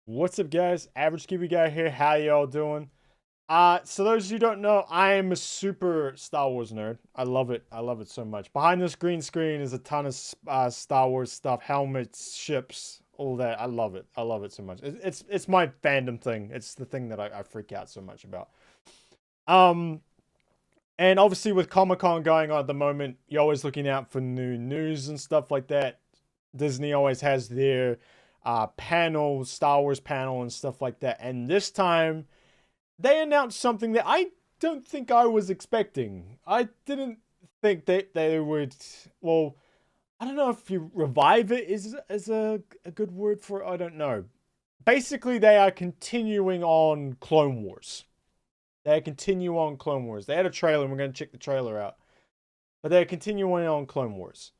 What's up, guys? Average Kiwi Guy here. How y'all doing? So those of you who don't know, I am a super Star Wars nerd. I love it. I love it so much. Behind this green screen is a ton of Star Wars stuff, helmets, ships, all that. I love it. I love it so much. It's my fandom thing. It's the thing that I freak out so much about. Um, and obviously with Comic-Con going on at the moment, you're always looking out for new news and stuff like that. Disney always has their panel, Star Wars panel and stuff like that. And this time, they announced something that I don't think I was expecting. I didn't think they would, well, I don't know if you revive it is a good word for it. I don't know. Basically, they are continuing on Clone Wars. They continue on Clone Wars. They had a trailer, and we're going to check the trailer out. But they're continuing on Clone Wars.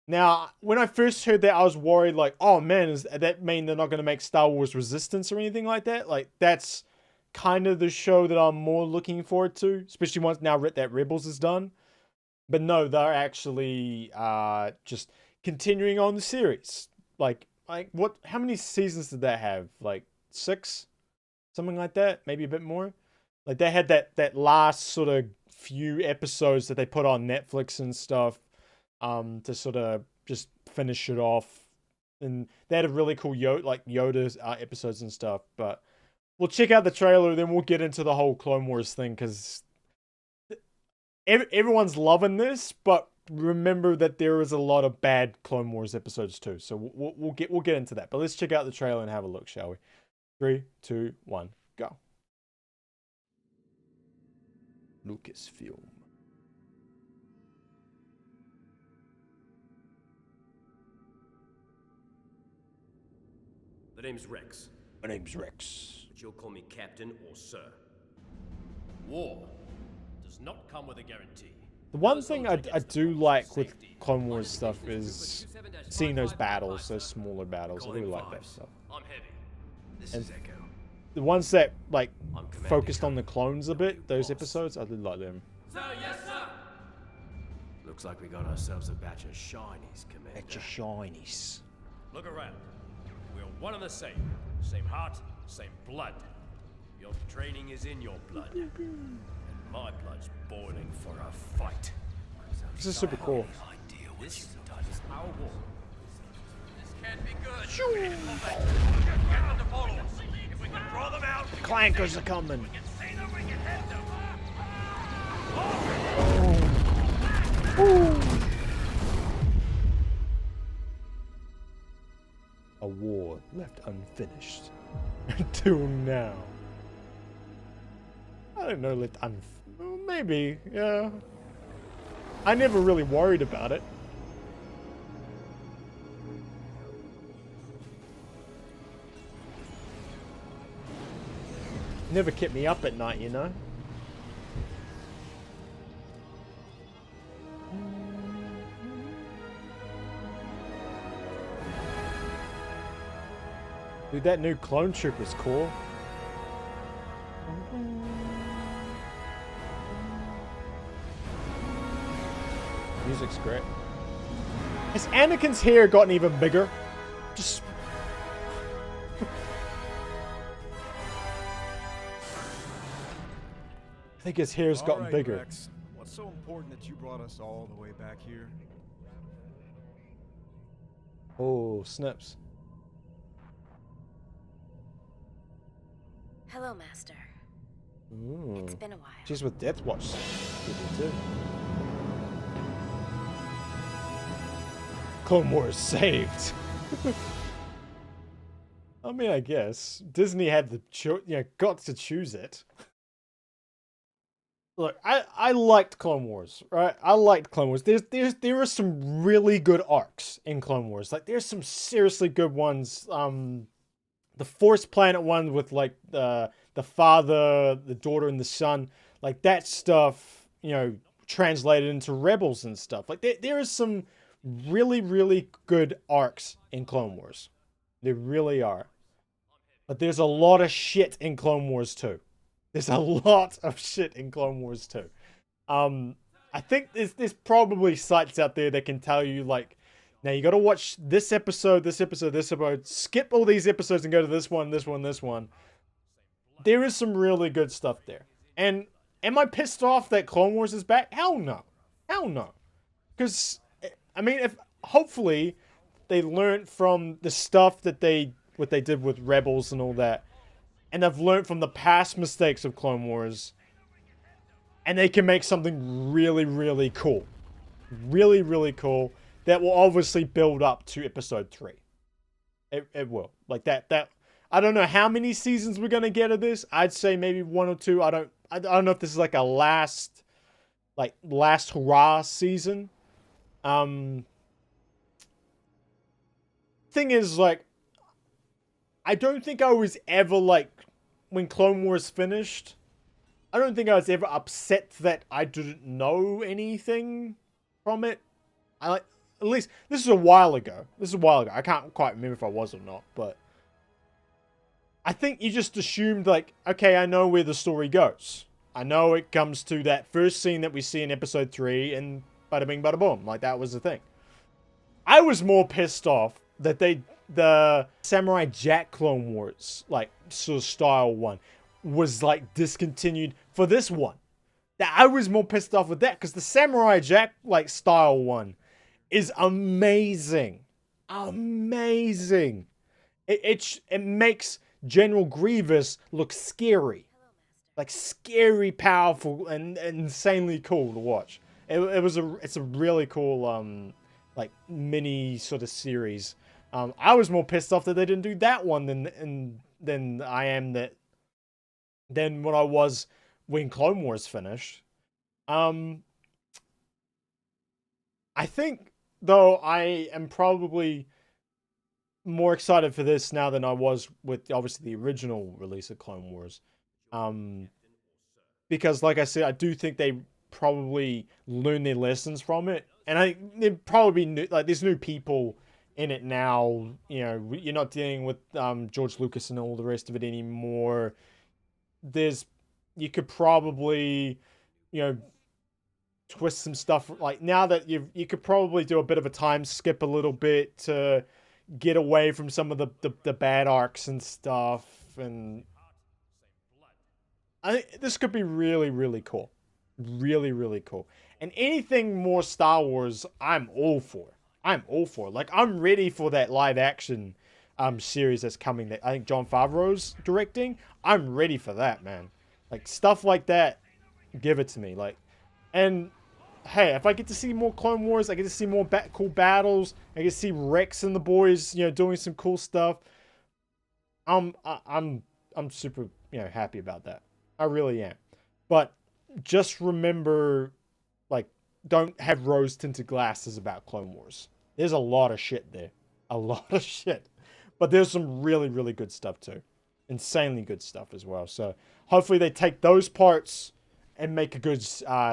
Now, when I first heard that, I was worried, like, oh man, does that mean they're not going to make Star Wars Resistance or anything like that? Like, that's kind of the show that I'm more looking forward to, especially once now that Rebels is done. But no, they're actually just continuing on the series. Like what? How many seasons did that have? Like 6? Something like that? Maybe a bit more? Like, they had that last sort of few episodes that they put on Netflix and stuff. To sort of just finish it off, and they had a really cool Yoda episodes and stuff. But we'll check out the trailer, then we'll get into the whole Clone Wars thing, because everyone's loving this. But remember that there is a lot of bad Clone Wars episodes too. So we'll get into that. But let's check out the trailer and have a look, shall we? 3, 2, 1, go. Lucasfilm. The name's Rex. My name's Rex. But you'll call me Captain or Sir. War does not come with a guarantee. The one thing I do like with Clone Wars stuff is seeing those battles, those smaller battles. I really like that stuff. I'm heavy. This And is Echo. the ones that, like, I'm commanding focused on the Captain. clones a bit, those episodes, I did like them. Sir, yes, sir. Looks like we got ourselves a batch of shinies, Commander. At your shinies. Look around. We're one and the same. Same heart, same blood. Your training is in your blood. And my blood's boiling for a fight. This is super cool. This is our war. This can't be good. Shoo! Get them to follow us. If we can draw them out, Clankers are coming. we can see them, we can hit them. A war left unfinished until now. I don't know, well, maybe, yeah. I never really worried about it. Never kept me up at night, you know. Dude, that new clone troop was cool. Music's great. Has Anakin's hair gotten even bigger? Just... I think his hair's gotten Alright, bigger. Rex. What's so important that you brought us all the way back here? Oh, snips. Hello, Master. Ooh. It's been a while. She's with Death Watch people too. Clone Wars saved. I mean, I guess Disney had the got to choose it. Look, I liked Clone Wars, right? I liked Clone Wars. There are some really good arcs in Clone Wars. Like, there's some seriously good ones. The Force Planet one with, like, the father, the daughter, and the son, like, that stuff, you know, translated into Rebels and stuff. Like, there is some really, really good arcs in Clone Wars. There really are. But there's a lot of shit in Clone Wars too. There's a lot of shit in Clone Wars too. I think there's probably sites out there that can tell you, like, Now you got to watch this episode, this episode, this episode. Skip all these episodes and go to this one, this one, this one. There is some really good stuff there. And am I pissed off that Clone Wars is back? Hell no. Hell no. Because, I mean, if hopefully they learned from the stuff that what they did with Rebels and all that. And they've learned from the past mistakes of Clone Wars. And they can make something really, really cool. Really, really cool. That will obviously build up to episode 3. It will. Like that I don't know how many seasons we're gonna get of this. I'd say maybe 1 or 2. I don't know if this is like a last hurrah season. Thing is, like, I don't think I was ever, like, when Clone Wars finished, I don't think I was ever upset that I didn't know anything from it. At least, this is a while ago. I can't quite remember if I was or not, but I think you just assumed, like, okay, I know where the story goes. I know it comes to that first scene that we see in episode 3, and bada bing, bada boom. Like, that was the thing. I was more pissed off that the Samurai Jack Clone Wars, like, sort of style one, was, like, discontinued for this one. That I was more pissed off with that, because the Samurai Jack, like, style one is amazing. Amazing. It makes General Grievous look scary. Like, scary, powerful, and insanely cool to watch. It's a really cool, like, mini sort of series. I was more pissed off that they didn't do that one than I am than what I was when Clone Wars finished. I think, though, I am probably more excited for this now than I was with, obviously, the original release of Clone Wars. Because, like I said, I do think they probably learned their lessons from it. And there'd probably be there's new people in it now. You know, you're not dealing with George Lucas and all the rest of it anymore. You could probably, you know, twist some stuff. Like, now that you could probably do a bit of a time skip a little bit to get away from some of the bad arcs and stuff. And I think this could be really, really cool. Really, really cool. And anything more Star Wars, I'm all for. Like, I'm ready for that live action series that's coming that I think Jon Favreau's directing. I'm ready for that, man. Like, stuff like that, give it to me. Like, and hey, if I get to see more Clone Wars, I get to see more cool battles. I get to see Rex and the boys, you know, doing some cool stuff. I'm super, you know, happy about that. I really am. But just remember, like, don't have rose-tinted glasses about Clone Wars. There's a lot of shit there. A lot of shit. But there's some really, really good stuff too. Insanely good stuff as well. So hopefully they take those parts and make a good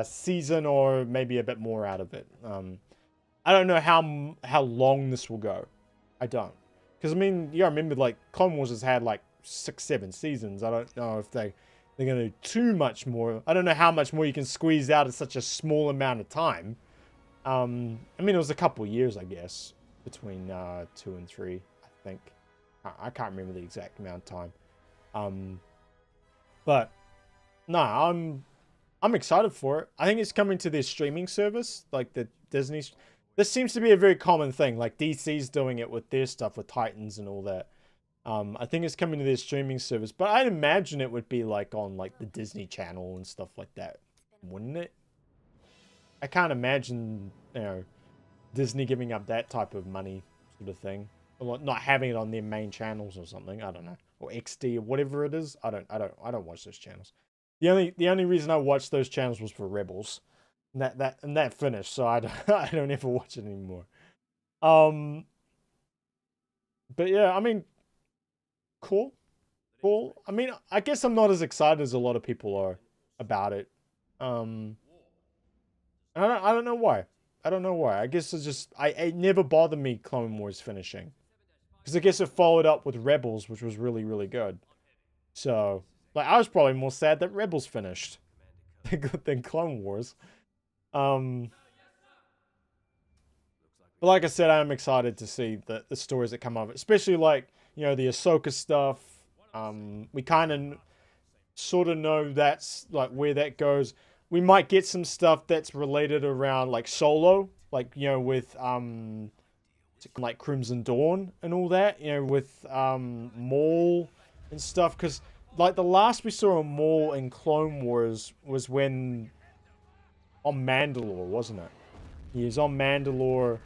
season, or maybe a bit more out of it. I don't know how long this will go. I don't. Because, I mean, you gotta remember, like, Clone Wars has had, like, 6-7 seasons. I don't know if they're going to do too much more. I don't know how much more you can squeeze out in such a small amount of time. I mean, it was a couple years, I guess, between 2 and 3, I think. I can't remember the exact amount of time. But, no, I'm excited for it. I think it's coming to their streaming service, like the Disney. This seems to be a very common thing. Like, DC's doing it with their stuff, with Titans and all that. I think it's coming to their streaming service, but I'd imagine it would be like on like the Disney Channel and stuff like that, wouldn't it? I can't imagine, you know, Disney giving up that type of money, sort of thing, or not having it on their main channels or something. I don't know, or XD or whatever it is. I don't watch those channels. The only reason I watched those channels was for Rebels, and that finished, so I don't ever watch it anymore. But yeah, I mean, cool. I mean, I guess I'm not as excited as a lot of people are about it. I don't know why. I guess it's just it never bothered me Clone Wars finishing, because I guess it followed up with Rebels, which was really, really good. So, like, I was probably more sad that Rebels finished than Clone Wars. But like I said, I'm excited to see the stories that come of it, especially like, you know, the Ahsoka stuff. We kind of sort of know that's like where that goes. We might get some stuff that's related around like Solo, like, you know, with like Crimson Dawn and all that, you know, with Maul and stuff, because like the last we saw of Maul in Clone Wars was when on Mandalore, wasn't it? He was on Mandalore,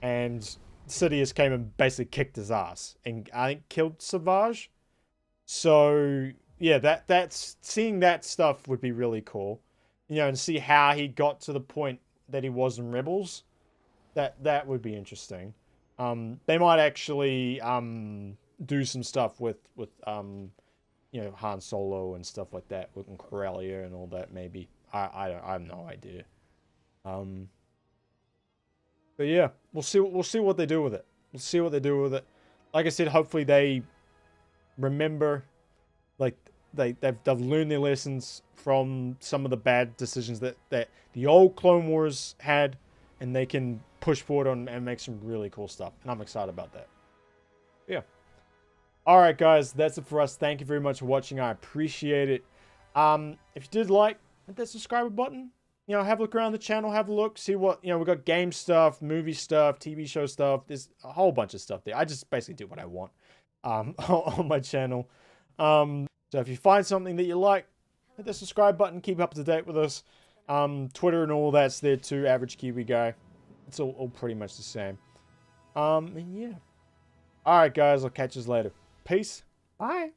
and Sidious came and basically kicked his ass and I think killed Savage. So yeah, that's seeing that stuff would be really cool, you know, and see how he got to the point that he was in Rebels. That would be interesting. They might actually do some stuff with you know, Han Solo and stuff like that with Corellia and all that. Maybe I have no idea. But yeah, we'll see what they do with it. We'll see what they do with it. Like I said, hopefully they remember, like they've learned their lessons from some of the bad decisions that the old Clone Wars had, and they can push forward on and make some really cool stuff. And I'm excited about that. Yeah. Alright guys, that's it for us. Thank you very much for watching. I appreciate it. If you did like, hit that subscribe button. You know, have a look around the channel, have a look, see what, you know, we got game stuff, movie stuff, TV show stuff. There's a whole bunch of stuff there. I just basically do what I want on my channel. So if you find something that you like, hit the subscribe button, keep up to date with us. Twitter and all that's there too, Average Kiwi Guy. It's all pretty much the same. And yeah. Alright guys, I'll catch you later. Peace. Bye.